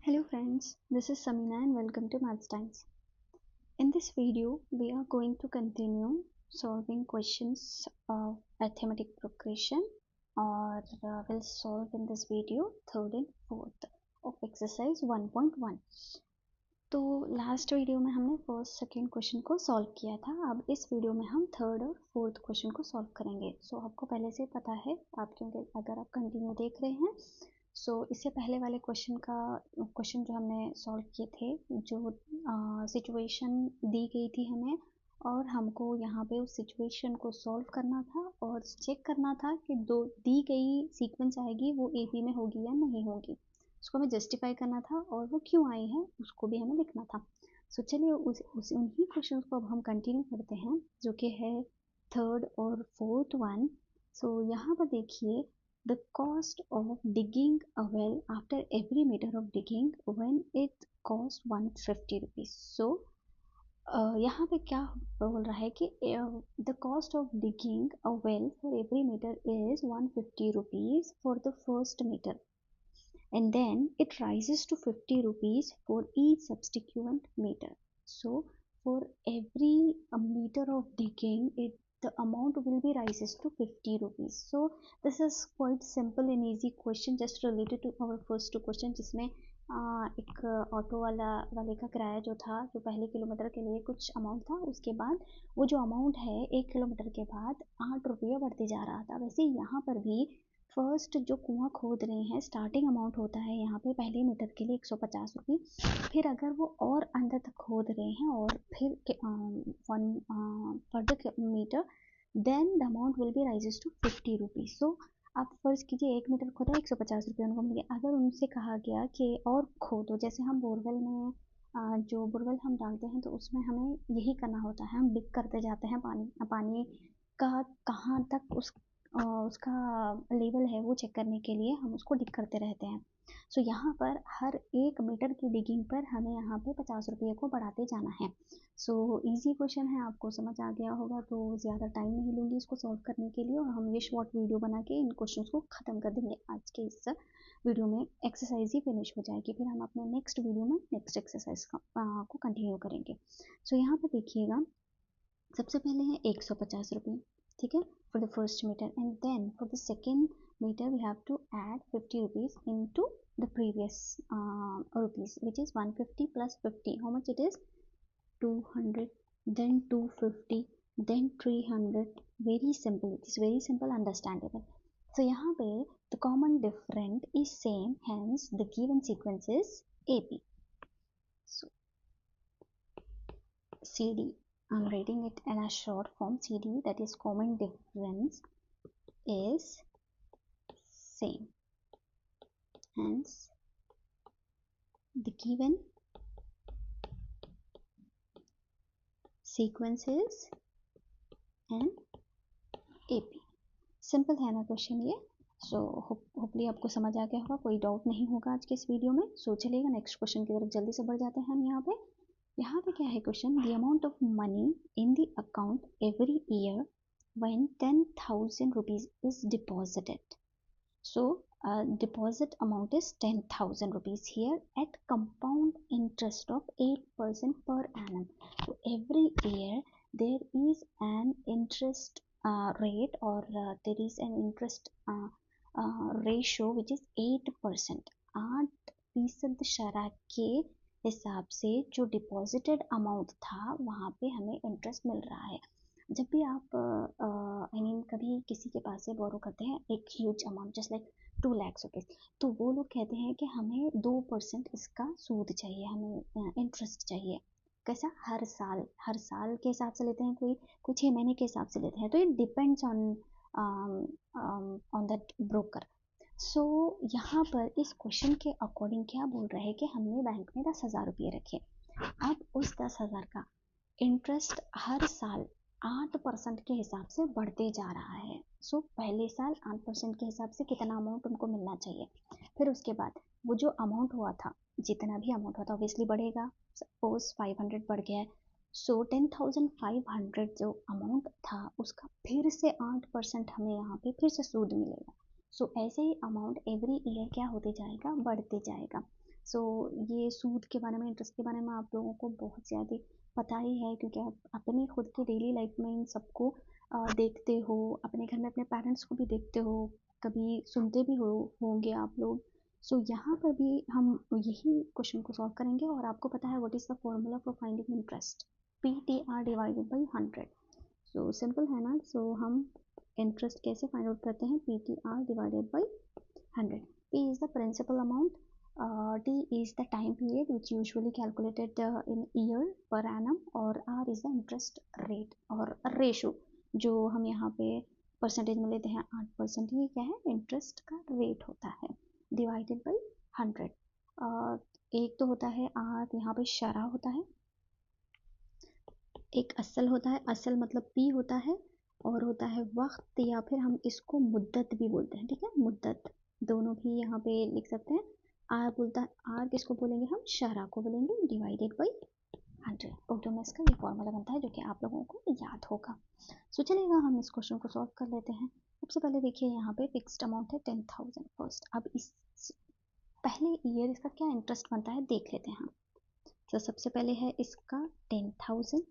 Hello friends, this is Samina and welcome to Maths Times. In this video, we are going to continue solving questions of arithmetic progression or we'll solve in this video third and fourth of exercise 1.1. तो last video में हमने first second question को solve किया था. अब इस video में हम थर्ड और फोर्थ क्वेश्चन को सॉल्व करेंगे. सो आपको पहले से पता है, आप क्योंकि अगर आप कंटिन्यू देख रहे हैं. इससे पहले वाले क्वेश्चन जो हमने सॉल्व किए थे, जो सिचुएशन दी गई थी हमें और हमको यहाँ पे उस सिचुएशन को सॉल्व करना था और चेक करना था कि दो दी गई सीक्वेंस आएगी वो AP में होगी या नहीं होगी. उसको हमें जस्टिफाई करना था और वो क्यों आई है उसको भी हमें लिखना था. चलिए उन्हीं क्वेश्चन को अब हम कंटिन्यू करते हैं, जो कि है थर्ड और फोर्थ वन. यहाँ पर देखिए, the cost of digging a well after every meter of digging when it cost 150 rupees. यहाँ पे क्या बोल रहा है कि the cost of digging a well for every meter is 150 rupees for the first meter, and then it rises to 50 rupees for each subsequent meter. So for every meter of digging, the amount will be rises to 50 rupees. So this is quite simple and easy question, just related to our first two question, जिसमें एक auto वाले का किराया जो था, जो पहले kilometre के लिए कुछ अमाउंट था, उसके बाद वो जो अमाउंट है 1 किलोमीटर के बाद 8 रुपये बढ़ते जा रहा था. वैसे यहाँ पर भी फर्स्ट जो कुआं खोद रहे हैं, स्टार्टिंग अमाउंट होता है यहाँ पे पहले मीटर के लिए 150 रुपये. फिर अगर वो और अंदर तक खोद रहे हैं और फिर further metre, then the amount will be raises to 50 rupees. So आप फर्ज कीजिए 1 मीटर खोदा, 150 रुपये उनको मिले. अगर उनसे कहा गया कि और खोदो, जैसे हम बोरवेल में जो बोरवेल हम डालते हैं तो उसमें हमें यही करना होता है, हम डिग करते जाते हैं. पानी का कहाँ तक उसका लेवल है वो चेक करने के लिए हम उसको डिग करते रहते हैं. यहाँ पर हर 1 मीटर की डिगिंग पर हमें यहाँ पे 50 रुपये को बढ़ाते जाना है. इजी क्वेश्चन है, आपको समझ आ गया होगा, तो ज़्यादा टाइम नहीं लूँगी इसको सॉल्व करने के लिए, और हम ये शॉर्ट वीडियो बना के इन क्वेश्चंस को ख़त्म कर देंगे. आज के इस वीडियो में एक्सरसाइज ही फिनिश हो जाएगी, फिर हम अपने नेक्स्ट वीडियो में नेक्स्ट एक्सरसाइज को कंटिन्यू करेंगे. यहाँ पर देखिएगा, सबसे पहले है 150 रुपये, ठीक है, for the first meter, and then for the second meter we have to add 50 rupees into the previous rupees, which is 150 plus 50. How much it is? 200, then 250, then 300. Very simple. It is very simple, understandable. यहाँ पे the common difference is same, hence the given sequence is AP. CD, I'm writing it in a short form, CD, that is common difference is same, hence the given sequence is an AP. Simple है ना question ये. होपली आपको समझ आ गया होगा, कोई doubt नहीं होगा आज के इस वीडियो में. चलिएगा नेक्स्ट क्वेश्चन की तरफ जल्दी से बढ़ जाते हैं हम. यहाँ पे क्या है question? The amount of money in the account every year when 10,000 rupees is deposited. Deposit amount is 10,000 rupees here at compound interest of 8% per annum. So every year there is an interest rate, or there is an interest ratio which is 8%. 8% शरह के हिसाब से जो deposited amount था वहाँ पे हमें interest मिल रहा है. जब भी आप कभी किसी के पास से बोरो करते हैं एक huge amount, just like 2 lakh rupees, तो वो लोग कहते हैं कि हमें 2% इसका सूद चाहिए, हमें इंटरेस्ट चाहिए. कैसा? हर साल के हिसाब से लेते हैं, कोई 6 महीने के हिसाब से लेते हैं. तो ये डिपेंड्स ऑन दैट ब्रोकर. यहाँ पर इस क्वेश्चन के अकॉर्डिंग क्या बोल रहे हैं कि हमने बैंक में 10,000 रुपये रखे. अब उस 10,000 का इंटरेस्ट हर साल 8% के हिसाब से बढ़ते जा रहा है. पहले साल 8% के हिसाब से कितना अमाउंट उनको मिलना चाहिए. फिर उसके बाद वो जो अमाउंट हुआ था, जितना भी अमाउंट हुआ था ऑब्वियसली बढ़ेगा. सपोज 500 बढ़ गया है, 10,500 जो अमाउंट था उसका फिर से 8% हमें यहाँ पे फिर से सूद मिलेगा. ऐसे ही अमाउंट एवरी ईयर क्या होते जाएगा? बढ़ते जाएगा. सो ये सूद के बारे में, इंटरेस्ट के बारे में आप लोगों को बहुत ज़्यादा पता ही है, क्योंकि आप अपने खुद के डेली लाइफ में इन सबको देखते हो, अपने घर में अपने पेरेंट्स को भी देखते हो, कभी सुनते भी होंगे आप लोग। सो यहाँ पर भी हम यही क्वेश्चन को सॉल्व करेंगे, और आपको पता है what is the formula for finding interest, PTR divided by 100। So simple है ना। सो हम इंटरेस्ट कैसे फाइंड आउट करते हैं, PTR divided by 100। P is the principal amount, T is the time period which usually calculated in year per annum, और R is the interest rate और ratio जो हम यहाँ पे परसेंटेज में लेते हैं 8%, ये क्या है, इंटरेस्ट का रेट होता है, डिवाइडेड बाई 100। एक तो होता है R, यहाँ पे शरह होता है, एक असल होता है, असल मतलब P होता है, और होता है वक्त, या फिर हम इसको मुद्दत भी बोलते हैं, ठीक है, मुद्दत, दोनों भी यहाँ पे लिख सकते हैं। आर बोलता है, आर किसको बोलेंगे हम, शरह को बोलेंगे, डिवाइडेड बाई 100। उर्दू में इसका ये फॉर्मूला बनता है, जो कि आप लोगों को याद होगा। सो चलिएगा हम इस क्वेश्चन को सॉल्व कर लेते हैं। सबसे पहले देखिए यहाँ पे फिक्स्ड अमाउंट है 10,000 फर्स्ट। अब इस पहले ईयर इसका क्या इंटरेस्ट बनता है देख लेते हैं हम। तो सबसे पहले है इसका 10,000,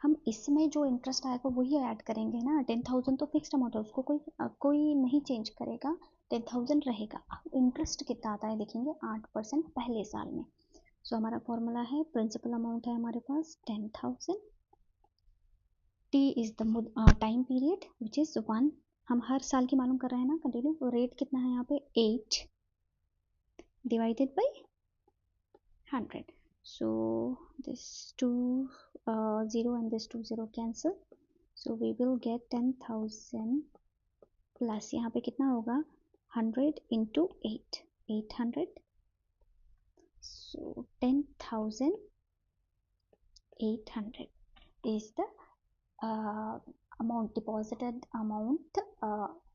हम इसमें जो इंटरेस्ट आएगा वही ऐड करेंगे ना। 10,000 तो फिक्स्ड अमाउंट है, उसको कोई नहीं चेंज करेगा, 10,000 रहेगा। अब इंटरेस्ट कितना आता है देखेंगे, 8% पहले साल में। सो हमारा फॉर्मूला है, प्रिंसिपल अमाउंट है हमारे पास 10,000, T is the time period which is 1, हम हर साल की मालूम कर रहे हैं ना कंटिन्यू। रेट कितना है यहाँ पे 8 divided by 100। So this 0 and this 0 cancel, so we will get 10,000 plus यहाँ पे कितना होगा 100 into 8, 800। So 10,800 is the amount, deposited amount,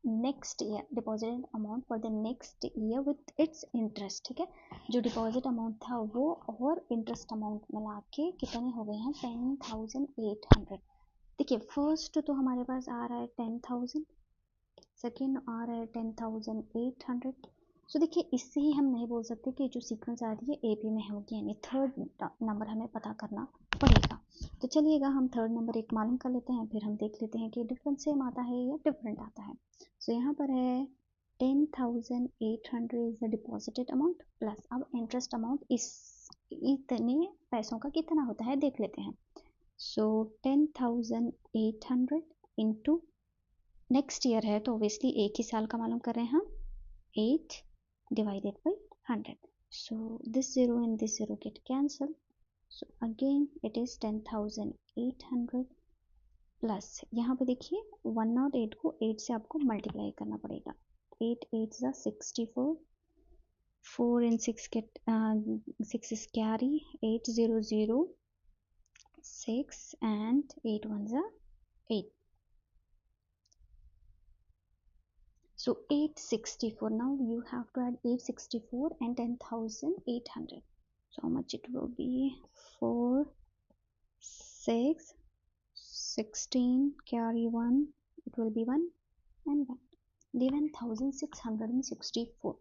next year, deposited amount for the next year with its interest, ठीक है। जो डिपॉजिट अमाउंट था वो और इंटरेस्ट अमाउंट मिला के कितने हो गए हैं, 10,800। देखिए फर्स्ट तो हमारे पास आ रहा है 10,000, सेकेंड आ रहा है 10,800। सो देखिए इससे ही हम नहीं बोल सकते कि जो सीक्वेंस आ रही है AP में होगी, यानी थर्ड नंबर हमें पता करना पड़ेगा। तो चलिएगा हम थर्ड नंबर एक मालूम कर लेते हैं, फिर हम देख लेते हैं कि डिफरेंस सेम आता है या डिफरेंट आता है। सो यहाँ पर है 10,800 is the deposited amount plus, अब इंटरेस्ट अमाउंट इतने पैसों का कितना होता है देख लेते हैं। सो 10,800 इंटू नेक्स्ट ईयर है तो ऑब्वियसली एक ही साल का मालूम कर रहे हैं हम, 8 divided by 100. So this 0 and this 0 get cancelled. So again it is 10,800 plus यहाँ पे देखिए 108 को 8 से आपको मल्टीप्लाई करना पड़ेगा, 8 8 जा 64, 4 and 6 get 6 is carry, 8 0 0 6 and 8 1 जा 8. So 864, now you have to add 864 and 10,800. So how much it will be, 4 6 16 carry 1, it will be 1 and 1, 11,664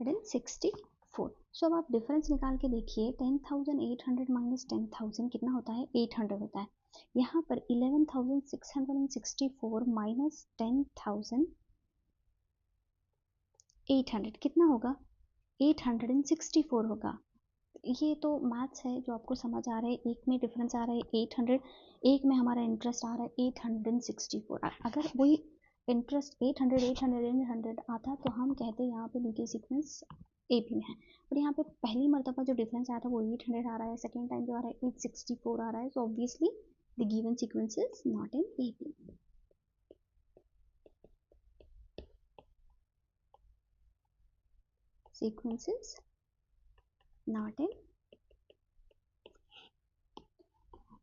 164। सो अब आप डिफरेंस निकाल के देखिए, 10,800 माइनस 10,000 कितना होता है, 800 होता है। यहाँ पर 11,664 माइनस 10,800 कितना होगा, 864 होगा। ये तो मैथ्स है जो आपको समझ आ रहा है, एक में डिफरेंस आ रहा है 800, एक में हमारा इंटरेस्ट आ रहा है 864। अगर वही इंटरेस्ट 800 800 800 आता तो हम कहते यहाँ पे नीचे सीक्वेंस AP में है, और यहाँ पे पहली मरतबा जो डिफरेंस आया था वो 800 आ रहा है, सेकेंड टाइम जो आ रहा है 864 आ रहा है। So obviously the given sequence is not in AP। sequence is not in।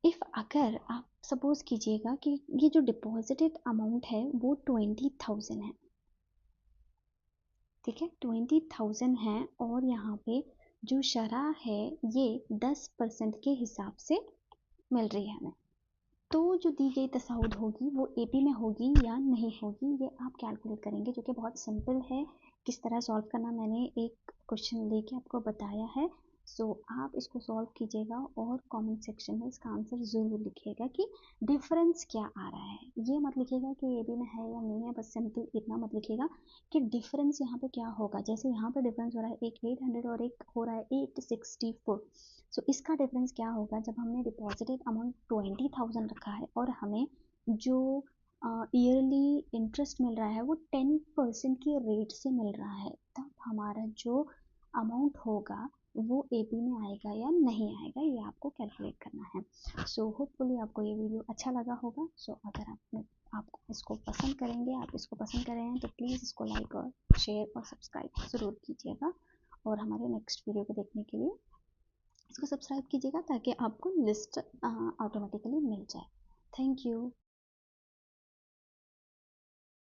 If अगर आप सपोज कीजिएगा कि ये जो डिपॉजिटेड अमाउंट है वो 20,000 है, ठीक है, 20,000 है, और यहाँ पे जो शरह है ये 10% के हिसाब से मिल रही है हमें, तो जो दी गई तसाउद होगी वो AP में होगी या नहीं होगी, ये आप कैलकुलेट करेंगे, जो कि बहुत सिंपल है। किस तरह सॉल्व करना मैंने एक क्वेश्चन लेके आपको बताया है। सो आप इसको सॉल्व कीजिएगा और कमेंट सेक्शन में इसका आंसर ज़रूर लिखिएगा कि डिफरेंस क्या आ रहा है। ये मत लिखिएगा कि ए बी में है या नहीं है, बस सिंपल इतना मत लिखिएगा कि डिफरेंस यहाँ पे क्या होगा। जैसे यहाँ पे डिफरेंस हो रहा है एक 800 और एक हो रहा है 864। सो इसका डिफरेंस क्या होगा, जब हमने डिपॉजिटेड अमाउंट 20,000 रखा है और हमें जो ईयरली इंटरेस्ट मिल रहा है वो 10% की रेट से मिल रहा है, तब हमारा जो अमाउंट होगा वो एपी में आएगा या नहीं आएगा, ये आपको कैलकुलेट करना है। सो होपफुली आपको ये वीडियो अच्छा लगा होगा। सो अगर आपको इसको पसंद करेंगे, आप इसको पसंद कर रहे हैं तो प्लीज़ इसको लाइक और शेयर और सब्सक्राइब ज़रूर कीजिएगा, और हमारे नेक्स्ट वीडियो को देखने के लिए इसको सब्सक्राइब कीजिएगा ताकि आपको लिस्ट ऑटोमेटिकली मिल जाए। Thank you.